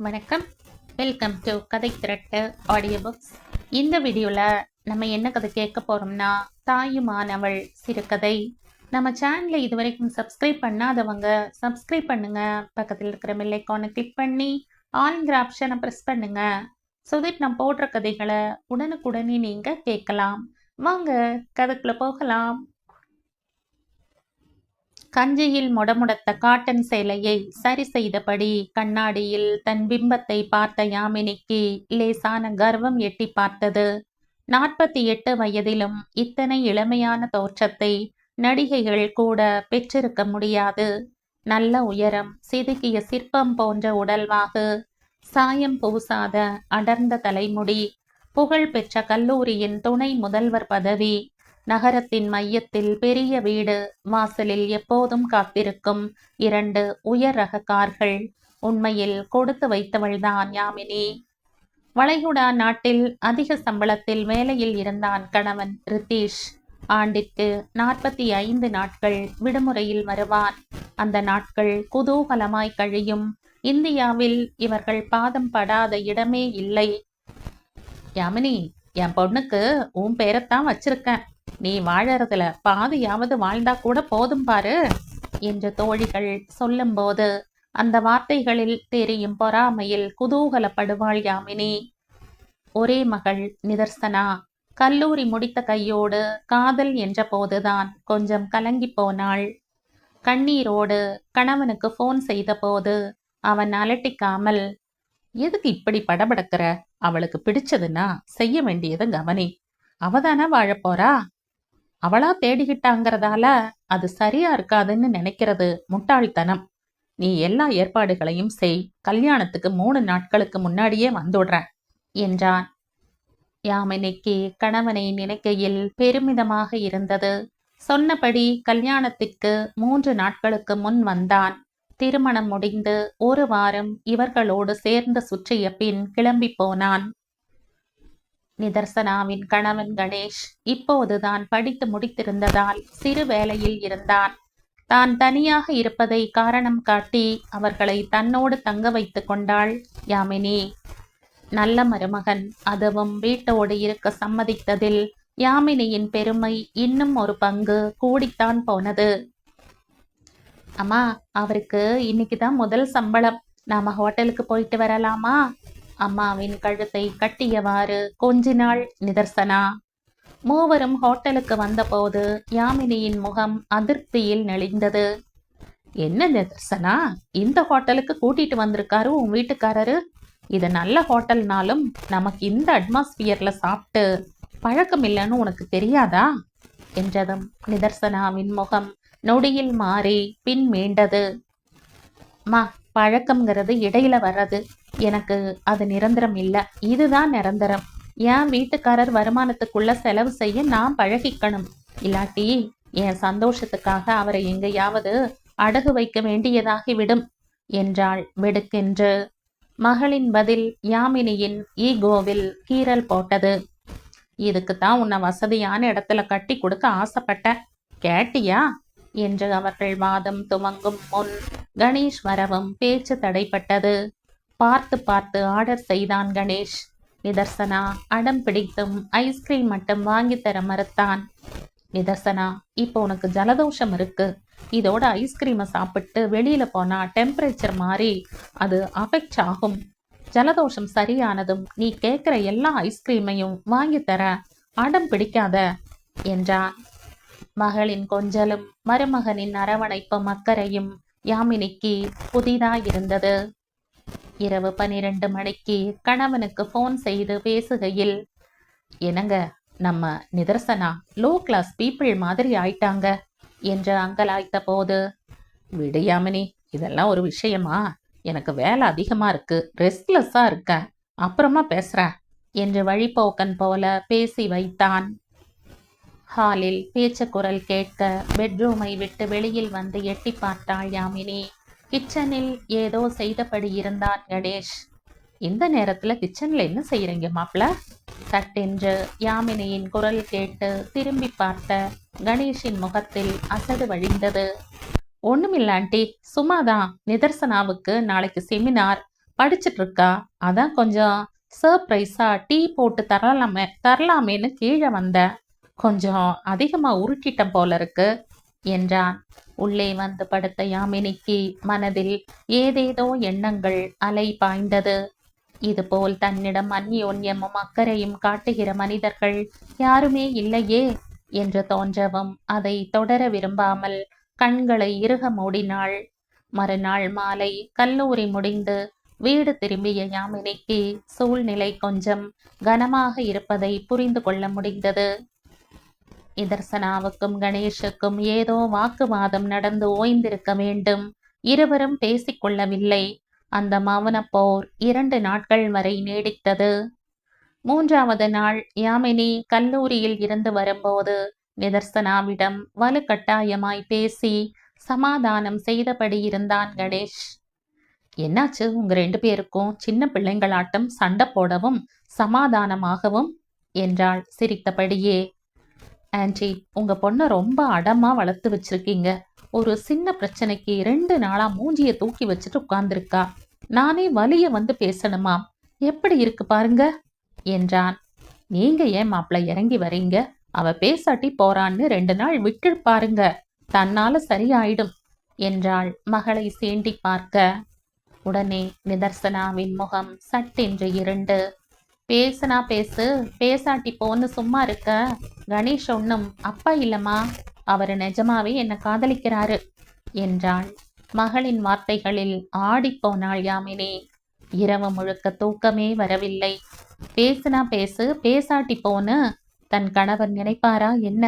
வணக்கம். Welcome to கதை திரட்டு audio books. இந்த வீடியோவில் நம்ம என்ன கதை கேட்க போகிறோம்னா, தாயுமானவள் சிறுகதை. நம்ம சேனலை இது வரைக்கும் சப்ஸ்கிரைப் பண்ணாதவங்க சப்ஸ்கிரைப் பண்ணுங்க. பக்கத்தில் இருக்கிற பெல் ஐகானை கிளிக் பண்ணி ஆல்ங்கிற ஆப்ஷனை ப்ரெஸ் பண்ணுங்க. ஸோ தட் நான் போடுற கதைகளை உடனுக்குடனே நீங்கள் கேட்கலாம். வாங்க கதைக்குள்ள போகலாம். கஞ்சியில் முடமுடத்த காட்டன் சேலையை சரி செய்தபடி கண்ணாடியில் தன் பிம்பத்தை பார்த்த யாமினிக்கு லேசான கர்வம் எட்டி பார்த்தது. 48 வயதிலும் இத்தனை இளமையான தோற்றத்தை நடிகைகள் கூட பெற்றிருக்க முடியாது. நல்ல உயரம், செதுக்கிய சிற்பம் போன்ற உடல்வாகு, சாயம் பூசாத அடர்ந்த தலைமுடி, புகழ் பெற்ற கல்லூரியின் துணை முதல்வர் பதவி, நகரத்தின் மையத்தில் பெரிய வீடு, வாசலில் எப்போதும் காத்திருக்கும் 2 உயர் ரக கார்கள். உண்மையில் கொடுத்து வைத்தவள்தான் யாமினி. வளைகுடா நாட்டில் அதிக சம்பளத்தில் வேலையில் இருந்தான் கணவன் ரித்தீஷ். ஆண்டிற்கு 45 நாட்கள் விடுமுறையில் வருவான். அந்த நாட்கள் குதூகலமாய் கழியும். இந்தியாவில் இவர்கள் பாதம் படாத இடமே இல்லை. யாமினி, என் பொண்ணுக்கு உன் பேரைத்தான் வச்சிருக்கேன். நீ வாழறதுல பாதியாவது வாழ்ந்தா கூட போதும் பாரு என்று தோழிகள் சொல்லும்போது அந்த வார்த்தைகளில் தெரியும் பொறாமையில் குதூகலப்படுவாள் யாமினி. ஒரே மகள் நிதர்சனா. கல்லூரி முடித்த கையோடு காதல் என்ற போதுதான் கொஞ்சம் கலங்கி போனாள். கண்ணீரோடு கணவனுக்கு போன் செய்த போது அவன் அலட்டிக்காமல், எதுக்கு இப்படி படபடக்கிற? அவளுக்கு பிடிச்சதுன்னா செய்ய வேண்டியதை கவனி. அவதானே வாழப்போறா. அவளா தேடிக்கிட்டாங்கிறதால அது சரியா இருக்காதுன்னு நினைக்கிறது முட்டாள்தனம். நீ எல்லா ஏற்பாடுகளையும் செய். கல்யாணத்துக்கு 3 நாட்களுக்கு முன்னாடியே வந்துடுறேன் என்றான். யாமினிக்கு கணவனை நினைக்கையில் பெருமிதமாக இருந்தது. சொன்னபடி கல்யாணத்திற்கு 3 நாட்களுக்கு முன் வந்தான். திருமணம் முடிந்து 1 வாரம் இவர்களோடு சேர்ந்து சுற்றிய பின் கிளம்பி போனான். நிதர்சனாவின் கணவன் கணேஷ் இப்போதுதான் படித்து முடித்திருந்ததால் சிறு வேலையில் இருந்தான். தான் தனியாக இருப்பதை காரணம் காட்டி அவர்களை தன்னோடு தங்க வைத்து கொண்டாள் யாமினி. நல்ல மருமகன், அதுவும் வீட்டோடு இருக்க சம்மதித்ததில் யாமினியின் பெருமை இன்னும் ஒரு பங்கு கூடித்தான் போனது. அம்மா, அவருக்கு இன்னைக்குதான் முதல் சம்பளம். நாம ஹோட்டலுக்கு போயிட்டு வரலாமா? அம்மாவின் கழுத்தை கட்டியவாறு கொஞ்சினாள் நிதர்சனா. மூவரும் ஹோட்டலுக்கு வந்தபோது யாமினியின் முகம் அதிருப்தியில் நெளிந்தது. என்ன நிதர்சனா, இந்த ஹோட்டலுக்கு கூட்டிட்டு வந்திருக்காரு உன் வீட்டுக்காரரு? இது நல்ல ஹோட்டல்னாலும் நமக்கு இந்த அட்மாஸ்பியர்ல சாப்பிட்டு பழக்கம் இல்லைன்னு உனக்கு தெரியாதா என்றதும் நிதர்சனாவின் முகம் நொடியில் மாறி பின் மீண்டது. மா, பழக்கம்ங்கிறது இடையில வர்றது. எனக்கு அது நிரந்தரம் இல்லை. இதுதான் நிரந்தரம். என் வீட்டுக்காரர் வருமானத்துக்குள்ள செலவு செய்ய நான் பழகிக்கணும். இல்லாட்டி என் சந்தோஷத்துக்காக அவரை எங்கேயாவது அடகு வைக்க வேண்டியதாகிவிடும் என்றாள் வெடுக்கென்று. மகளின் பதில் யாமினியின் ஈகோவில் கீறல் போட்டது. இதுக்குத்தான் உன்னை வசதியான இடத்துல கட்டி கொடுக்க ஆசைப்பட்ட, கேட்டியா என்று அவர்கள் வாதம் துவங்கும் முன் கணேஷ் வரவும் பேச்சு தடைப்பட்டது. பார்த்து பார்த்து ஆர்டர் செய்தான் கணேஷ். நிதர்சனா அடம் பிடித்தும் ஐஸ்கிரீம் மட்டும் வாங்கி தர மறுத்தான். நிதர்சனா, இப்போ உனக்கு ஜலதோஷம் இருக்கு. இதோட ஐஸ்கிரீமை சாப்பிட்டு வெளியில போனா டெம்பரேச்சர் மாறி அது அஃபெக்ட் ஆகும். ஜலதோஷம் சரியானதும் நீ கேட்குற எல்லா ஐஸ்கிரீமையும் வாங்கி தர, அடம் பிடிக்காத என்றான். மகளின் கொஞ்சலும் மருமகனின் அரவணைப்பும் அக்கறையும் யாமினிக்கு புதிதாயிருந்தது. இரவு 12 மணிக்கு கணவனுக்கு போன் செய்து பேசுகையில், என்னங்க, நம்ம நிதர்சனா லோ கிளாஸ் பீப்புள் மாதிரி ஆயிட்டாங்க என்று அங்கலாய்த்த போது, விடு யாமினி, இதெல்லாம் ஒரு விஷயமா? எனக்கு வேலை அதிகமா இருக்கு, ரெஸ்ட்லெஸ்ஸா இருக்கேன், அப்புறமா பேசுறேன் என்று வழிபோக்கன் போல பேசி வைத்தான். ஹாலில் பேச்சு குரல் கேட்க பெட்ரூமை விட்டு வெளியில் வந்து எட்டி பார்த்தாள் யாமினி. கிச்சனில் ஏதோ செய்தபடி இருந்தான் கணேஷ். இந்த நேரத்துல கிச்சன்ல என்ன செய்யறீங்க மாப்ள? சட்டென்று யாமினியின் குரல் கேட்டு திரும்பி பார்த்த கணேஷின் முகத்தில் அசடு வழிந்தது. ஒண்ணுமில்ல ஆண்டி, சும்மாதான். நிதர்சனாவுக்கு நாளைக்கு செமினார், படிச்சிட்டு இருக்கா. அதான் கொஞ்சம் சர்ப்ரைஸா டீ போட்டு தரலாமேன்னு கீழே வந்தேன். கொஞ்சம் அதிகமா உருட்டிட்டம் போல இருக்கு என்றான். உள்ளே வந்து படுத்த யாமினிக்கு மனதில் ஏதேதோ எண்ணங்கள் அலை பாய்ந்தது. இதுபோல் தன்னிடம் அந்யோன்யமும் அக்கறையும் காட்டுகிற மனிதர்கள் யாருமே இல்லையே என்று தோன்றவும் அதை தொடர விரும்பாமல் கண்களை இறுக மூடினாள். மறுநாள் மாலை கல்லூரி முடிந்து வீடு திரும்பிய யாமினிக்கு சூழ்நிலை கொஞ்சம் கனமாக இருப்பதை புரிந்து கொள்ள முடிந்தது. நிதர்சனாவுக்கும் கணேஷுக்கும் ஏதோ வாக்குவாதம் நடந்து ஓய்ந்திருக்க வேண்டும். இருவரும் பேசிக்கொள்ளவில்லை. அந்த மௌனப் போர் 2 நாட்கள் வரை நீடித்தது. 3வது நாள் யாமினி கல்லூரியில் இருந்து வரும்போது நிதர்சனாவிடம் வலுக்கட்டாயமாய் பேசி சமாதானம் செய்தபடி இருந்தான் கணேஷ். என்னாச்சு உங்க 2 பேருக்கும்? சின்ன பிள்ளைங்களாட்டம் சண்டை போடவும் சமாதானமாகவும் என்றாள் சிரித்தபடியே. ஆன்டி, உங்க பொண்ணை ரொம்ப அடமா வளர்த்து வச்சிருக்கீங்க. ஒரு சின்ன பிரச்சனைக்கு 2 நாளா மூஞ்சிய தூக்கி வச்சுட்டு உட்கார்ந்துருக்கா. நானே வலிய வந்து பேசணுமா? எப்படி இருக்கு பாருங்க என்றான். நீங்க ஏன் மாப்பிள்ளை இறங்கி வரீங்க? அவ பேசாட்டி போறான்னு 2 நாள் விட்டு பாருங்க, தன்னால சரியாயிடும் என்றாள் மகளை சீண்டி பார்க்க. உடனே நிதர்சனாவின் முகம் சட்டென்று இருண்டு, பேசுனா பேசு, பேசாட்டி போன்னு சும்மா இருக்க. கணேஷ் ஒன்னும் அப்பா இல்லம்மா, அவரு நிஜமாவே என்ன காதலிக்கிறாரு என்றாள். மகளின் வார்த்தைகளில் ஆடிப்போனாள் யாமினி. இரவு முழுக்க தூக்கமே வரவில்லை. பேசுனா பேசு, பேசாட்டி போன்னு தன் கணவர் நினைப்பாரா என்ன?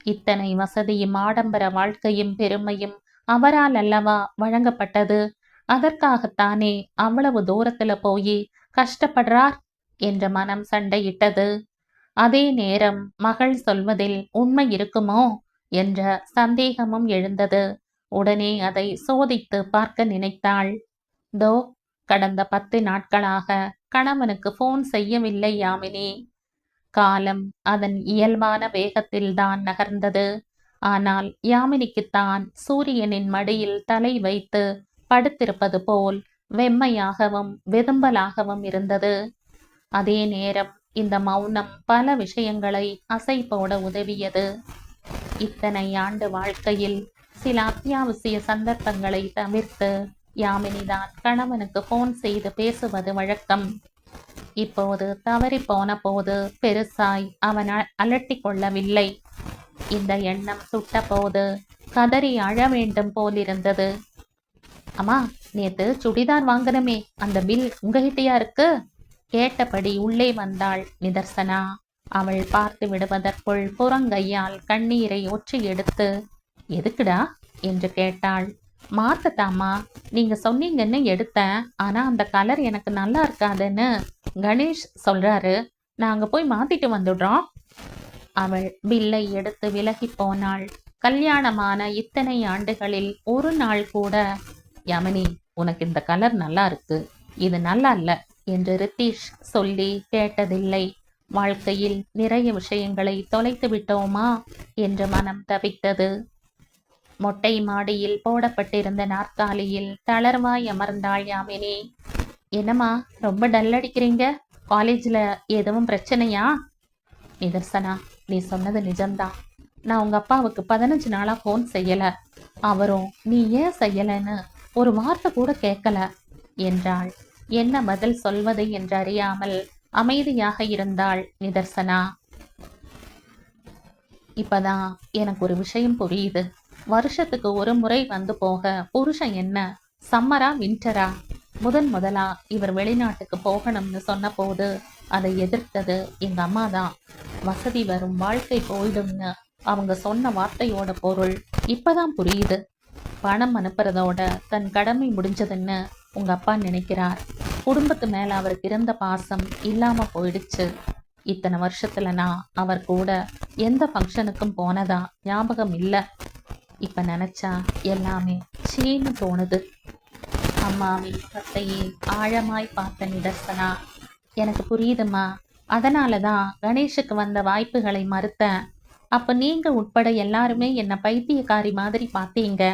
இத்தனை வசதியும் ஆடம்பர வாழ்க்கையும் பெருமையும் அவரால் அல்லவா வழங்கப்பட்டது. அதற்காகத்தானே அவ்வளவு தூரத்துல போய் கஷ்டப்படுறார் என்ற மனம் சண்டையிட்டது. அதே நேரம் மகள் சொல்வதில் உண்மை இருக்குமோ என்ற சந்தேகமும் எழுந்தது. உடனே அதை சோதித்து பார்க்க நினைத்தாள். தோ கடந்த 10 நாட்களாக கணவனுக்கு போன் செய்யவில்லை யாமினி. காலம் அதன் இயல்பான வேகத்தில்தான் நகர்ந்தது. ஆனால் யாமினிக்குத்தான் சூரியனின் மடியில் தலை வைத்து படுத்திருப்பது போல் வெம்மையாகவும் வெதும்பலாகவும் இருந்தது. அதே நேரம் இந்த மௌனம் பல விஷயங்களை அசை போட உதவியது. இத்தனை ஆண்டு வாழ்க்கையில் சில அத்தியாவசிய சந்தர்ப்பங்களை தவிர்த்து யாமினிதான் கணவனுக்கு போன் செய்து பேசுவது வழக்கம். இப்போது தவறி போன போது பெருசாய் அவன் அலட்டி கொள்ளவில்லை. இந்த எண்ணம் சுட்ட போது கதறி அழ வேண்டும் போலிருந்தது. அம்மா, நேத்து சுடிதார் வாங்கணுமே, அந்த பில் உங்ககிட்டயா இருக்கு கேட்டபடி உள்ளே வந்தாள் நிதர்சனா. அவள் பார்த்து விடுவதற்குள் புறங்கையால் கண்ணீரை ஒற்றி எடுத்து, எதுக்குடா என்று கேட்டாள். மாத்தத்தாமா, நீங்க சொன்னீங்கன்னு எடுத்தேன். ஆனா அந்த கலர் எனக்கு நல்லா இருக்காதுன்னு கணேஷ் சொல்றாரு. நாங்க போய் மாத்திட்டு வந்துடுறோம். அவள் பில்லை எடுத்து விலகி போனாள். கல்யாணமான இத்தனை ஆண்டுகளில் ஒரு நாள் கூட யமனி, உனக்கு இந்த கலர் நல்லா இருக்கு, இது நல்லா இல்ல என்று ரித்தீஷ் சொல்லி கேட்டதில்லை. வாழ்க்கையில் நிறைய விஷயங்களை தொலைத்து விட்டோமா என்று மனம் தவித்தது. மொட்டை மாடியில் போடப்பட்டிருந்த நாற்காலியில் தளர்வாய் அமர்ந்தாள் யாமினி. என்னம்மா ரொம்ப டல் அடிக்கிறீங்க? காலேஜில் எதுவும் பிரச்சனையா? நிதர்சனா, நீ சொன்னது நிஜம்தான். நான் உங்க அப்பாவுக்கு 15 நாளா போன் செய்யல. அவரும் நீ ஏன் செய்யலன்னு ஒரு வார்த்தை கூட கேட்கல என்றாள். என்ன பதில் சொல்வது என்று அறியாமல் அமைதியாக இருந்தாள் நிதர்சனா. இப்பதான் எனக்கு ஒரு விஷயம் புரியுது. வருஷத்துக்கு ஒரு முறை வந்து போக புருஷன் என்ன சம்மரா வின்டரா? முதலா இவர் வெளிநாட்டுக்கு போகணும்னு சொன்ன போது அதை எதிர்த்தது எங்க அம்மா தான். வசதி வரும், வாழ்க்கை போயிடும்னு அவங்க சொன்ன வார்த்தையோட பொருள் இப்பதான் புரியுது. பணம் அனுப்புறதோட தன் கடமை முடிஞ்சதுன்னு உங்க அப்பா நினைக்கிறார். குடும்பத்து மேல அவருக்கு இருந்த பாசம் இல்லாம போயிடுச்சு. இத்தனை வருஷத்துல நான் அவர் கூட எந்த ஃபங்க்ஷனுக்கும் போனதா ஞாபகம் இல்லை. இப்ப நினைச்சா எல்லாமே சீன்னு தோணுது. அம்மாவின் முகத்தையே ஆழமாய் பார்த்த நிதர்சனா, எனக்கு புரியுதுமா. அதனாலதான் கணேஷுக்கு வந்த வாய்ப்புகளை மறுத்தேன். அப்ப நீங்க உட்பட எல்லாருமே என்ன பைத்தியக்காரி மாதிரி பார்த்தீங்க.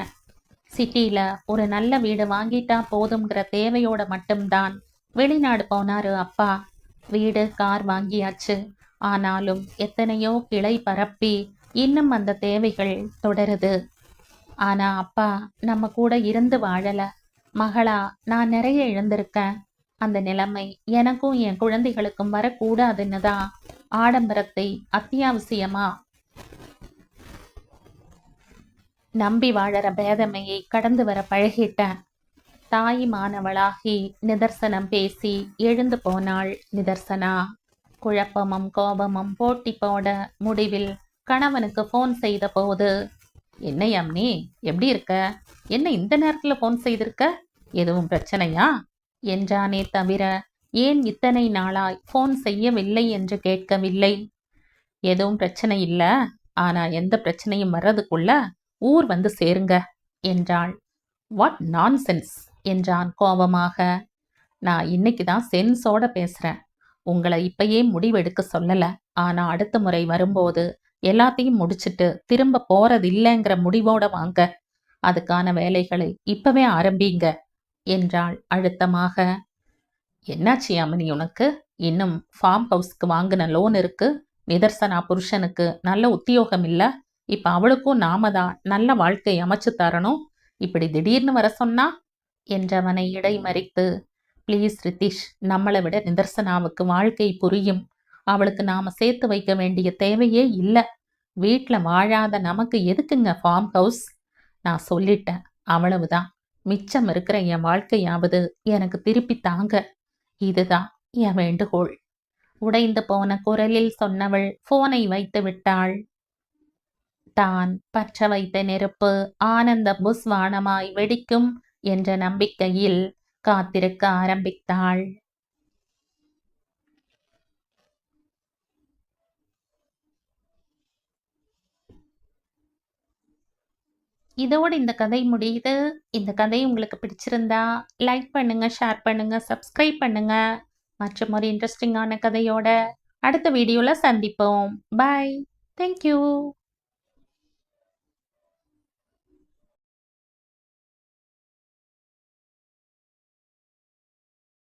சிட்டில ஒரு நல்ல வீடு வாங்கிட்டா போதுங்கிற தேவையோட மட்டும்தான் வெளிநாடு போனாரு அப்பா. வீடு, கார் வாங்கியாச்சு. ஆனாலும் எத்தனையோ கிளை பரப்பி இன்னும் அந்த தேவைகள் தொடருது. ஆனா அப்பா நம்ம கூட இருந்து வாழல. மகளா நான் நிறைய இழந்திருக்கேன். அந்த நிலைமை எனக்கும் என் குழந்தைகளுக்கும் வரக்கூடாதுன்னு தான் ஆடம்பரத்தை அத்தியாவசியமா நம்பி வாழற பேதமையை கடந்து வர பழகிட்டேன். தாயுமானவளாகி நிதர்சனம் பேசி எழுந்து போனாள் நிதர்சனா. குழப்பமும் கோபமும் போட்டி போட முடிவில் கணவனுக்கு போன் செய்த போது, என்ன அம்மி, எப்படி இருக்க? என்ன இந்த நேரத்துல போன் செய்திருக்க? எதுவும் பிரச்சனையா என்றானே தவிர ஏன் இத்தனை நாளாய் போன் செய்யவில்லை என்று கேட்கவில்லை. எதுவும் பிரச்சனை இல்ல, ஆனா எந்த பிரச்சனையும் வர்றதுக்குள்ள ஊர் வந்து சேருங்க என்றாள். வாட் நான்சென்ஸ் என்றான் கோபமாக. நான் இன்னைக்கு தான் சென்ஸோட பேசுறேன். உங்களை இப்பயே முடிவெடுக்க சொல்லல. ஆனா அடுத்த முறை வரும்போது எல்லாத்தையும் முடிச்சிட்டு திரும்ப போறதில்லைங்கிற முடிவோட வாங்க. அதுக்கான வேலைகளை இப்பவே ஆரம்பிங்க என்றாள் அழுத்தமாக. என்னாச்சு அம்மனி உனக்கு? இன்னும் ஃபார்ம் ஹவுஸ்க்கு வாங்கின லோன் இருக்கு. நிதர்சனா புருஷனுக்கு நல்ல உத்தியோகம் இல்ல. இப்ப அவளுக்கும் நாம தான் நல்ல வாழ்க்கை அமைச்சு தரணும். இப்படி திடீர்னு வர சொன்னா என்றவனை இடைமறித்து, ப்ளீஸ் ரித்திஷ், நம்மளை விட நிதர்சனாவுக்கு வாழ்க்கை புரியும். அவளுக்கு நாம சேர்த்து வைக்க வேண்டிய தேவையே இல்லை. வீட்ல வாழாத நமக்கு எதுக்குங்க ஃபார்ம் ஹவுஸ்? நான் சொல்லிட்டேன், அவ்வளவுதான். மிச்சம் இருக்கிற என் வாழ்க்கையாவது எனக்கு திருப்பி தாங்க. இதுதான் என் வேண்டுகோள். உடைந்து போன குரலில் சொன்னவள் போனை வைத்து விட்டாள். தான் பற்ற வைத்த நெருப்பு ஆனந்த புஸ்வானமாய் வெடிக்கும் என்ற நம்பிக்கையில் காத்திருக்க ஆரம்பித்தாள். இதோடு இந்த கதை முடியுது. இந்த கதை உங்களுக்கு பிடிச்சிருந்தா லைக் பண்ணுங்க, ஷேர் பண்ணுங்க, சப்ஸ்கிரைப் பண்ணுங்க. மற்றும் ஒரு இன்ட்ரெஸ்டிங்கான கதையோட அடுத்த வீடியோல சந்திப்போம். பாய். தேங்க்யூ.